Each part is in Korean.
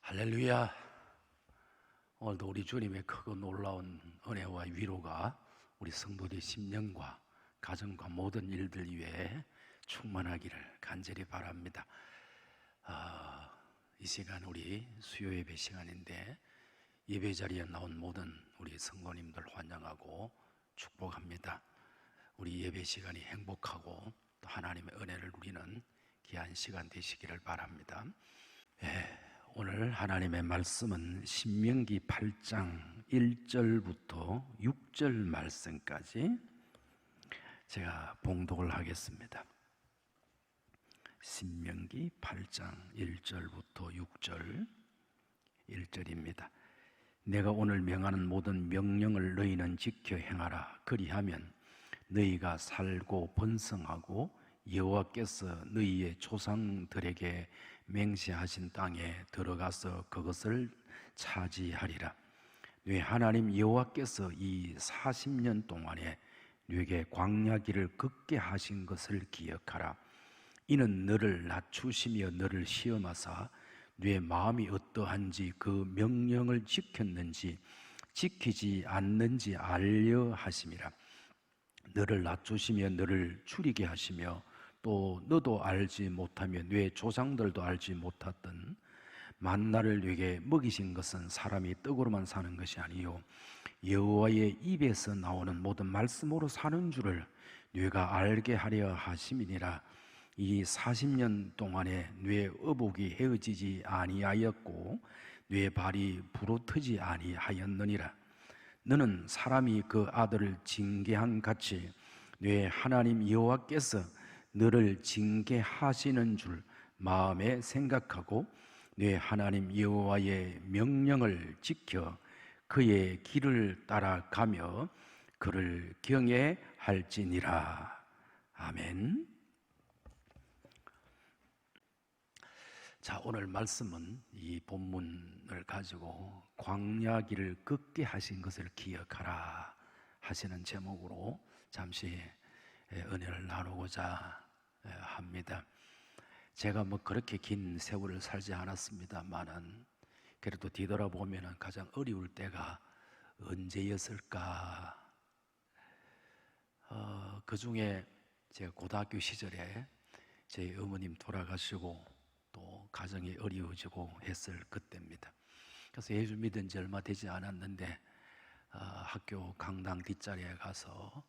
할렐루야. 오늘도 우리 주님의 크고 놀라운 은혜와 위로가 우리 성도들의 심령과 가정과 모든 일들 위해 충만하기를 간절히 바랍니다. 이 시간 우리 수요 예배 시간인데 예배 자리에 나온 모든 우리 성도님들 환영하고 축복합니다. 우리 예배 시간이 행복하고 또 하나님의 은혜를 누리는 귀한 시간 되시기를 바랍니다. 오늘 하나님의 말씀은 신명기 8장 1절부터 6절 말씀까지 제가 봉독을 하겠습니다. 신명기 8장 1절부터 6절 1절입니다. 내가 오늘 명하는 모든 명령을 너희는 지켜 행하라. 그리하면 너희가 살고 번성하고 여호와께서 너희의 조상들에게 맹세하신 땅에 들어가서 그것을 차지하리라. 네 하나님 여호와께서 이 40년 동안에 네게 광야길을 걷게 하신 것을 기억하라. 이는 너를 낮추시며 너를 시험하사 네 마음이 어떠한지 그 명령을 지켰는지 지키지 않는지 알려 하심이라. 너를 낮추시며 너를 줄이게 하시며 또 너도 알지 못하며 네 조상들도 알지 못했던 만나를 네게 먹이신 것은 사람이 떡으로만 사는 것이 아니요 여호와의 입에서 나오는 모든 말씀으로 사는 줄을 네가 알게 하려 하심이니라. 이 40년 동안에 네 어복이 헤어지지 아니하였고 네 발이 부러뜨지 아니하였느니라. 너는 사람이 그 아들을 징계한 같이 네 하나님 여호와께서 너를 징계하시는 줄 마음에 생각하고 네 하나님 여호와의 명령을 지켜 그의 길을 따라가며 그를 경외할지니라. 아멘. 자, 오늘 말씀은 이 본문을 가지고 광야길을 걷게 하신 것을 기억하라 하시는 제목으로 잠시 은혜를 나누고자 합니다. 제가 뭐 그렇게 긴 세월을 살지 않았습니다만은 그래도 뒤돌아보면 가장 어려울 때가 언제였을까? 그 중에 제가 고등학교 시절에 제 어머님 돌아가시고 또 가정이 어려워지고 했을 그때입니다. 그래서 예수 믿은 지 얼마 되지 않았는데 학교 강당 뒷자리에 가서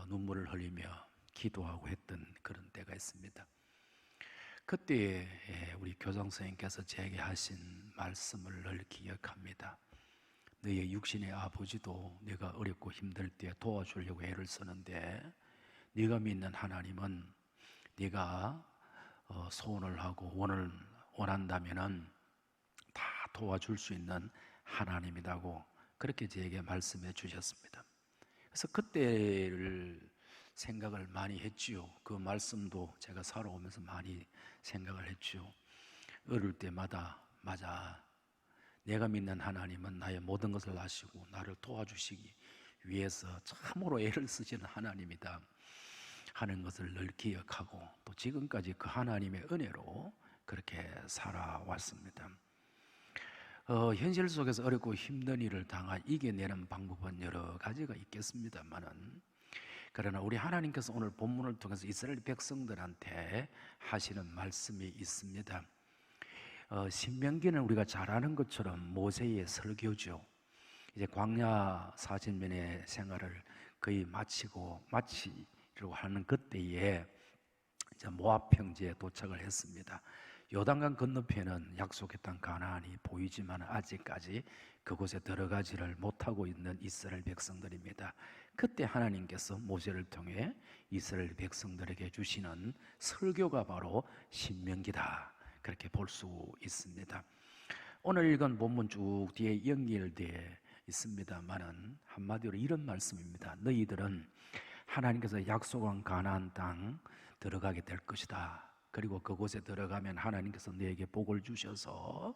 눈물을 흘리며 기도하고 했던 그런 때가 있습니다. 그때 우리 교장 선생님께서 제게 하신 말씀을 늘 기억합니다. 너의 육신의 아버지도 네가 어렵고 힘들 때 도와주려고 애를 쓰는데 네가 믿는 하나님은 네가 소원을 하고 원한다면은 다 도와줄 수 있는 하나님이라고 그렇게 제게 말씀해 주셨습니다. 그래서 그때를 생각을 많이 했지요. 그 말씀도 제가 살아오면서 많이 생각을 했지요. 어릴 때마다 맞아, 내가 믿는 하나님은 나의 모든 것을 아시고 나를 도와주시기 위해서 참으로 애를 쓰시는 하나님이다 하는 것을 늘 기억하고 또 지금까지 그 하나님의 은혜로 그렇게 살아왔습니다. 현실 속에서 어렵고 힘든 일을 이겨내는 방법은 여러 가지가 있겠습니다만은 그러나 우리 하나님께서 오늘 본문을 통해서 이스라엘 백성들한테 하시는 말씀이 있습니다. 신명기는 우리가 잘 아는 것처럼 모세의 설교죠. 이제 광야 40년의 생활을 거의 마치려고 하는 그때에 이제 모압 평지에 도착을 했습니다. 요단강 건너편은 약속의 땅 가나안이 보이지만 아직까지 그곳에 들어가지를 못하고 있는 이스라엘 백성들입니다. 그때 하나님께서 모세를 통해 이스라엘 백성들에게 주시는 설교가 바로 신명기다, 그렇게 볼 수 있습니다. 오늘 읽은 본문 쭉 뒤에 연결되어 있습니다만은 한마디로 이런 말씀입니다. 너희들은 하나님께서 약속한 가나안 땅 들어가게 될 것이다. 그리고 그곳에 들어가면 하나님께서 너에게 복을 주셔서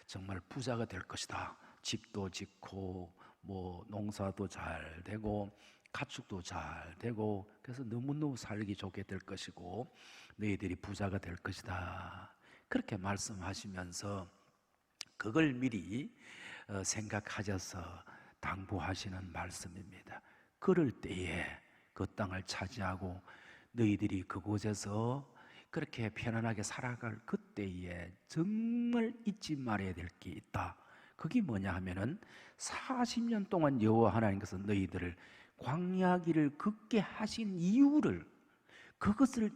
정말 부자가 될 것이다. 집도 짓고 뭐 농사도 잘 되고 가축도 잘 되고 그래서 너무너무 살기 좋게 될 것이고 너희들이 부자가 될 것이다. 그렇게 말씀하시면서 그걸 미리 생각하셔서 당부하시는 말씀입니다. 그럴 때에 그 땅을 차지하고 너희들이 그곳에서 그렇게 편안하게 살아갈 그때에 정말 잊지 말아야 될 게 있다. 그게 뭐냐 하면은 40년 동안 여호와 하나님께서 너희들을 광야 길을 걷게 하신 이유를, 그것을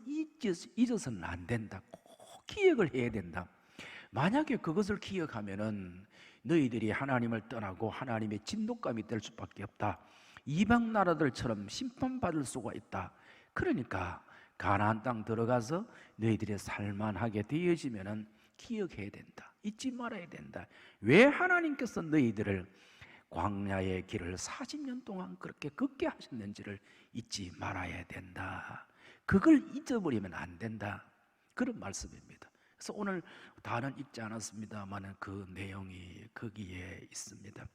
잊어서는 안 된다. 꼭 기억을 해야 된다. 만약에 그것을 기억하면은 너희들이 하나님을 떠나고 하나님의 진노감이 될 수밖에 없다. 이방 나라들처럼 심판받을 수가 있다. 그러니까 가나안 땅 들어가서 너희들이 살만하게 되어지면은 기억해야 된다. 잊지 말아야 된다. 왜 하나님께서 너희들을 광야의 길을 40년 동안 그렇게 걷게 하셨는지를 잊지 말아야 된다. 그걸 잊어버리면 안 된다. 그런 말씀입니다. 그래서 오늘 다는 읽지 않았습니다만 그 내용이 거기에 있습니다.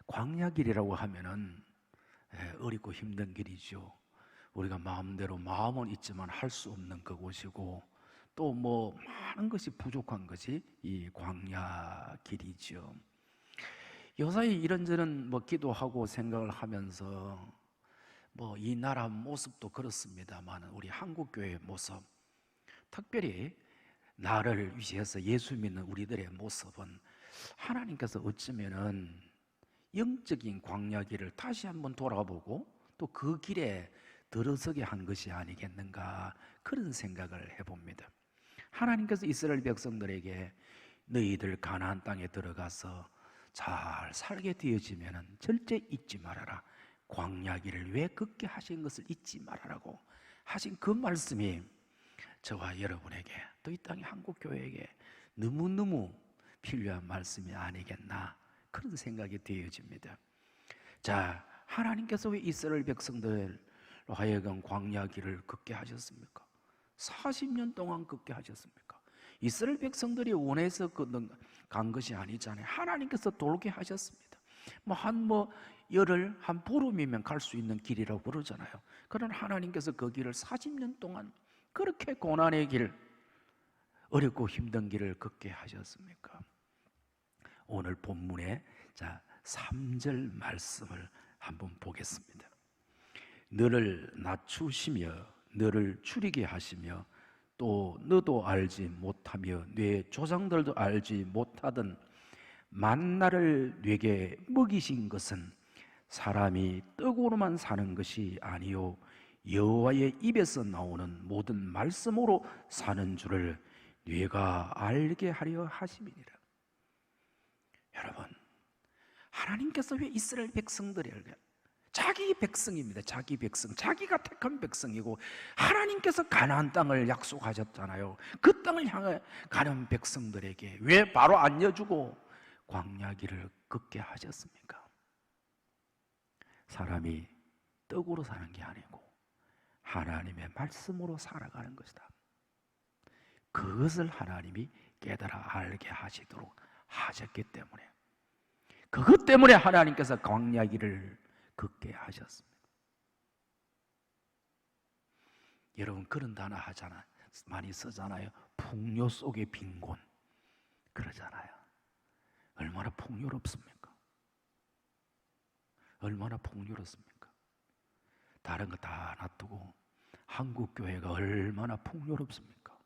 광야 길이라고 하면은 어렵고 힘든 길이죠. 우리가 마음대로 마음은 있지만 할 수 없는 그곳이고, 또 뭐 많은 것이 부족한 것이 이 광야 길이죠. 요사이 이런저런 뭐 기도하고 생각을 하면서 뭐 이 나라 모습도 그렇습니다만 우리 한국 교회의 모습, 특별히 나를 위해서 예수 믿는 우리들의 모습은 하나님께서 어쩌면은 영적인 광야 길을 다시 한번 돌아보고 또 그 길에 들어서게 한 것이 아니겠는가, 그런 생각을 해봅니다. 하나님께서 이스라엘 백성들에게 너희들 가나안 땅에 들어가서 잘 살게 되어지면은 절대 잊지 말아라. 광야 길을 왜 걷게 하신 것을 잊지 말아라고 하신 그 말씀이 저와 여러분에게, 또 이 땅의 한국 교회에게 너무너무 필요한 말씀이 아니겠나, 그런 생각이 되어집니다. 자, 하나님께서 왜 이스라엘 백성들로 하여금 광야 길을 걷게 하셨습니까? 40년 동안 걷게 하셨습니까? 이스라엘 백성들이 원해서 간 것이 아니잖아요. 하나님께서 돌게 하셨습니다. 한 열흘, 한 보름이면 갈 수 있는 길이라고 그러잖아요. 그러나 하나님께서 그 길을 40년 동안 그렇게 고난의 길, 어렵고 힘든 길을 걷게 하셨습니까? 오늘 본문에 3절 말씀을 한번 보겠습니다. 너를 낮추시며 너를 줄이게 하시며 또 너도 알지 못하며 네 조상들도 알지 못하던 만나를 네게 먹이신 것은 사람이 떡으로만 사는 것이 아니요 여호와의 입에서 나오는 모든 말씀으로 사는 줄을 네가 알게 하려 하심이니라. 여러분, 하나님께서 왜 이스라엘 백성들에게, 자기 백성입니다. 자기 백성, 자기가 택한 백성이고 하나님께서 가나안 땅을 약속하셨잖아요. 그 땅을 향해 가는 백성들에게 왜 바로 안겨주고 광야 길을 걷게 하셨습니까? 사람이 떡으로 사는 게 아니고 하나님의 말씀으로 살아가는 것이다. 그것을 하나님이 깨달아 알게 하시도록 하셨기 때문에, 그것 때문에 하나님께서 광야 길을 걷게 하셨습니다. 여러분, 그런 단어 많이 쓰잖아요. 풍요 속의 빈곤, 그러잖아요. 얼마나 풍요롭습니까? 얼마나 풍요롭습니까? 다른 거 다 놔두고 한국 교회가 얼마나 풍요롭습니까?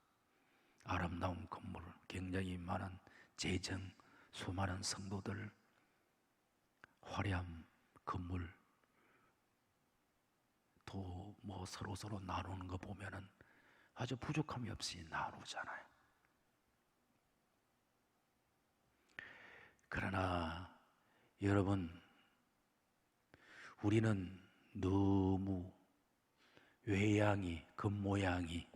아름다운 건물, 굉장히 많은 재정, 수많은 성도들, 화려한 건물, 또 서로 나누는 거 보면은 아주 부족함이 없이 나누잖아요. 그러나 여러분, 우리는 너무 외양이, 겉모양이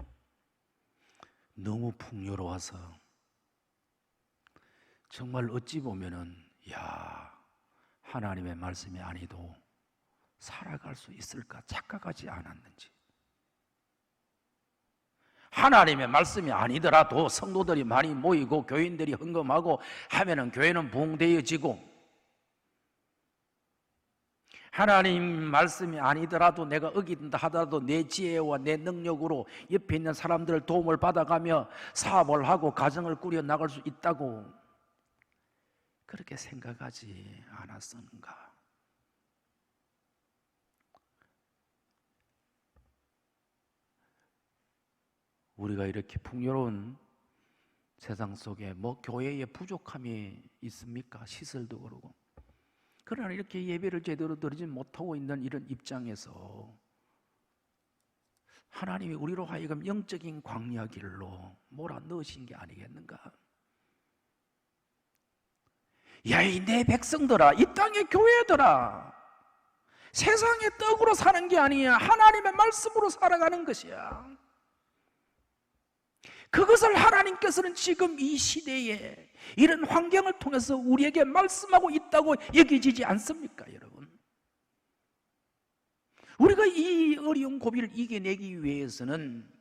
너무 풍요로워서 정말 어찌 보면은 하나님의 말씀이 아니도 살아갈 수 있을까 착각하지 않았는지, 하나님의 말씀이 아니더라도 성도들이 많이 모이고 교인들이 헌금하고 하면은 교회는 부흥되어지고, 하나님 말씀이 아니더라도 내가 어긴다 하더라도 내 지혜와 내 능력으로 옆에 있는 사람들을 도움을 받아가며 사업을 하고 가정을 꾸려 나갈 수 있다고 그렇게 생각하지 않았었는가? 우리가 이렇게 풍요로운 세상 속에 뭐 교회에 부족함이 있습니까? 시설도 그러고. 그러나 이렇게 예배를 제대로 드리지 못하고 있는 이런 입장에서 하나님이 우리로 하여금 영적인 광야 길로 몰아넣으신 게 아니겠는가? 야, 이 내 백성들아, 이 땅의 교회들아, 세상의 떡으로 사는 게 아니야. 하나님의 말씀으로 살아가는 것이야. 그것을 하나님께서는 지금 이 시대에 이런 환경을 통해서 우리에게 말씀하고 있다고 여기지지 않습니까, 여러분? 우리가 이 어려운 고비를 이겨내기 위해서는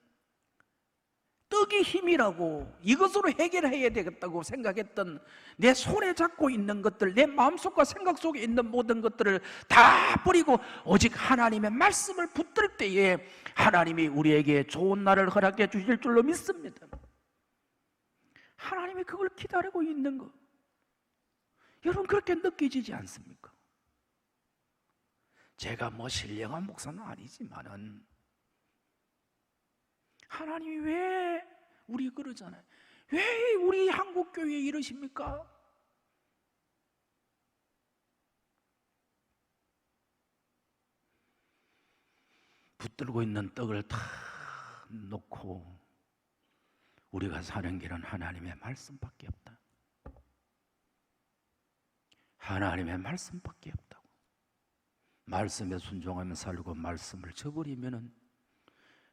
떡이 힘이라고 이것으로 해결해야 되겠다고 생각했던 내 손에 잡고 있는 것들, 내 마음속과 생각 속에 있는 모든 것들을 다 버리고 오직 하나님의 말씀을 붙들 때에 하나님이 우리에게 좋은 날을 허락해 주실 줄로 믿습니다. 하나님이 그걸 기다리고 있는 거, 여러분 그렇게 느껴지지 않습니까? 제가 뭐 신령한 목사는 아니지만은 하나님이 왜 우리 그러잖아요. 왜 우리 한국교회에 이러십니까? 붙들고 있는 떡을 다 놓고 우리가 사는 길은 하나님의 말씀밖에 없다. 하나님의 말씀밖에 없다고. 말씀에 순종하며 살고 말씀을 저버리면은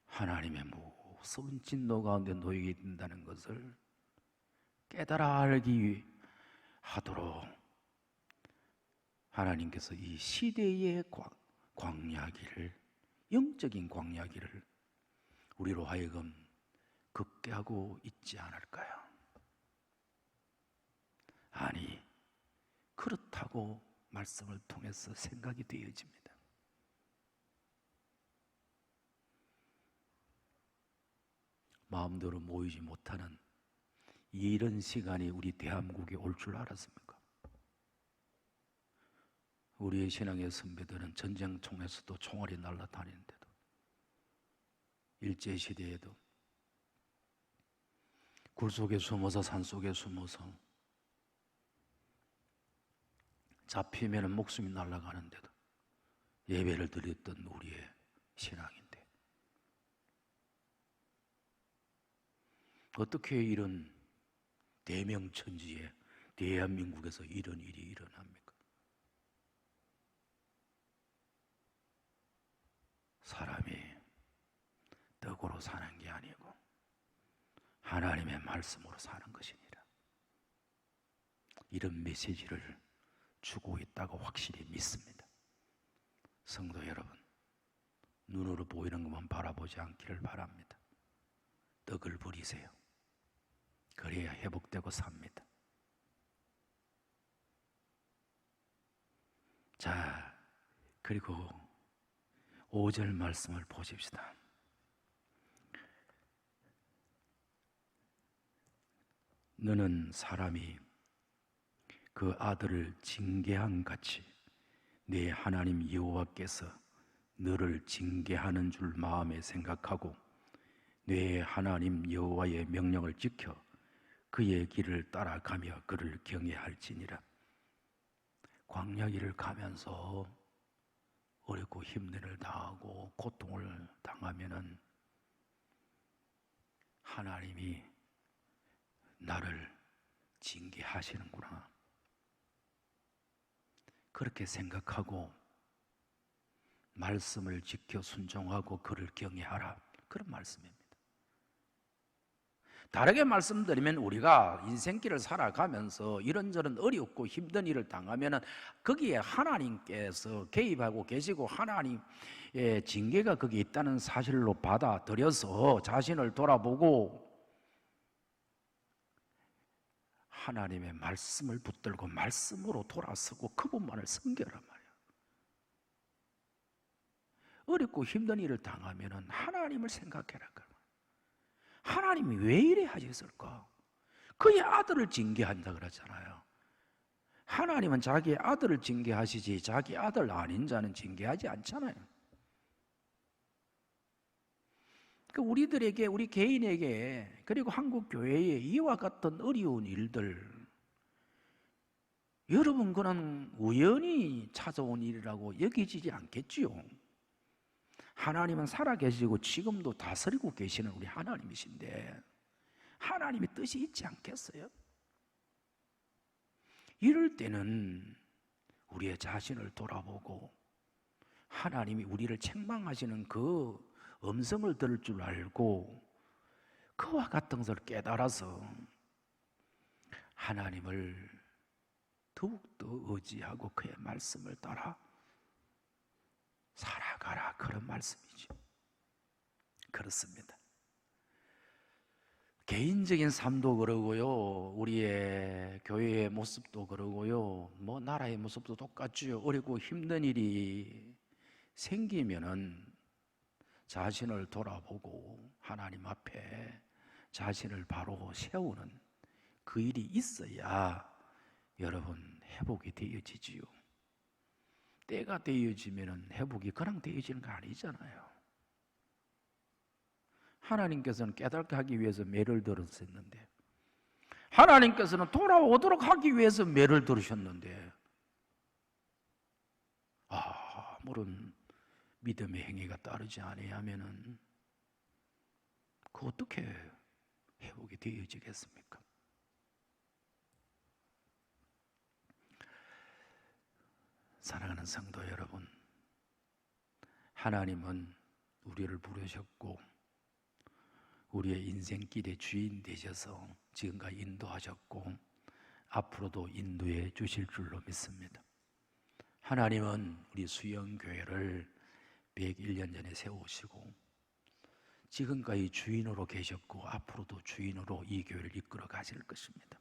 하나님의 무서운 진노 가운데 놓이게 된다는 것을 깨달아 알기 하도록 하나님께서 이 시대의 광야기를, 영적인 광야기를 우리로 하여금 걷게 하고 있지 않을까요? 아니, 그렇다고 말씀을 통해서 생각이 되어집니다. 마음대로 모이지 못하는 이런 시간이 우리 대한민국에 올 줄 알았습니까? 우리의 신앙의 선배들은 전쟁통에서도 총알이 날아다니는데도, 일제시대에도 굴 속에 숨어서 산 속에 숨어서 잡히면 목숨이 날아가는데도 예배를 드렸던 우리의 신앙인데 어떻게 이런 대명천지에 대한민국에서 이런 일이 일어납니까? 사람이 떡으로 사는 게 아니고 하나님의 말씀으로 사는 것이니라. 이런 메시지를 주고 있다고 확실히 믿습니다. 성도 여러분, 눈으로 보이는 것만 바라보지 않기를 바랍니다. 떡을 버리세요. 그래야 회복되고 삽니다. 자, 그리고 5절 말씀을 보십시다. 너는 사람이 그 아들을 징계한 같이 네 하나님 여호와께서 너를 징계하는 줄 마음에 생각하고 네 하나님 여호와의 명령을 지켜 그의 길을 따라가며 그를 경외할지니라. 광야길을 가면서 어렵고 힘든 일을 당하고 고통을 당하면은 하나님이 나를 징계하시는구나, 그렇게 생각하고 말씀을 지켜 순종하고 그를 경외하라, 그런 말씀입니다. 다르게 말씀드리면 우리가 인생길을 살아가면서 이런저런 어렵고 힘든 일을 당하면 거기에 하나님께서 개입하고 계시고 하나님의 징계가 거기에 있다는 사실로 받아들여서 자신을 돌아보고 하나님의 말씀을 붙들고 말씀으로 돌아서고 그분만을 섬겨란 말이에요. 어렵고 힘든 일을 당하면 하나님을 생각해라. 하나님이 왜 이래 하셨을까? 그의 아들을 징계한다 그러잖아요. 하나님은 자기 아들을 징계하시지 자기 아들 아닌 자는 징계하지 않잖아요. 우리들에게, 우리 개인에게, 그리고 한국 교회에 이와 같은 어려운 일들, 여러분 그는 우연히 찾아온 일이라고 여기지지 않겠지요. 하나님은 살아계시고 지금도 다스리고 계시는 우리 하나님이신데 하나님의 뜻이 있지 않겠어요? 이럴 때는 우리의 자신을 돌아보고 하나님이 우리를 책망하시는 그 음성을 들을 줄 알고 그와 같은 것을 깨달아서 하나님을 더욱더 의지하고 그의 말씀을 따라 살아가라, 그런 말씀이죠. 그렇습니다. 개인적인 삶도 그러고요, 우리의 교회의 모습도 그러고요, 나라의 모습도 똑같죠. 어렵고 힘든 일이 생기면은 자신을 돌아보고 하나님 앞에 자신을 바로 세우는 그 일이 있어야 여러분 회복이 되어지지요. 때가 되어지면은 회복이 그냥 되어지는 거 아니잖아요. 하나님께서는 깨닫게 하기 위해서 매를 들으셨는데, 하나님께서는 돌아오도록 하기 위해서 매를 들으셨는데, 아무런 믿음의 행위가 따르지 아니하면은 그 어떻게 회복이 되어지겠습니까? 사랑하는 성도 여러분, 하나님은 우리를 부르셨고 우리의 인생길의 주인 되셔서 지금까지 인도하셨고 앞으로도 인도해 주실 줄로 믿습니다. 하나님은 우리 수영교회를 101년 전에 세우시고 지금까지 주인으로 계셨고 앞으로도 주인으로 이 교회를 이끌어 가실 것입니다.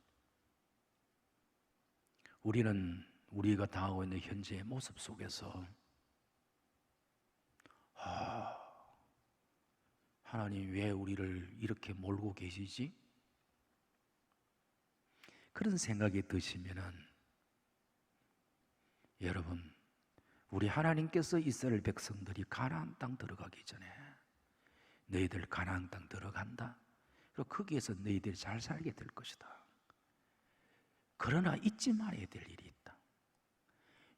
우리는 우리가 당하고 있는 현재의 모습 속에서 하나님 왜 우리를 이렇게 몰고 계시지? 그런 생각이 드시면은 여러분, 우리 하나님께서 이스라엘 백성들이 가나안 땅 들어가기 전에 너희들 가나안 땅 들어간다. 그리고 거기에서 너희들이 잘 살게 될 것이다. 그러나 잊지 말아야 될 일이 있다.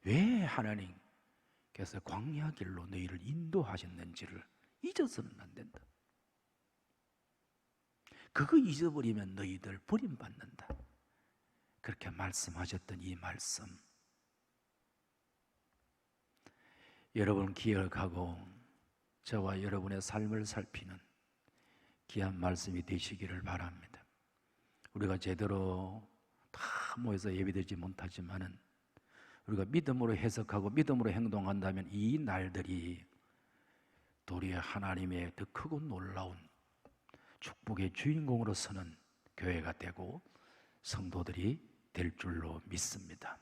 왜 하나님께서 광야 길로 너희를 인도하셨는지를 잊어서는 안 된다. 그거 잊어버리면 너희들 버림받는다. 그렇게 말씀하셨던 이 말씀 여러분 기억하고 저와 여러분의 삶을 살피는 귀한 말씀이 되시기를 바랍니다. 우리가 제대로 다 모여서 예배드리지 못하지만은 우리가 믿음으로 해석하고 믿음으로 행동한다면 이 날들이 도리어 하나님의 더 크고 놀라운 축복의 주인공으로 서는 교회가 되고 성도들이 될 줄로 믿습니다.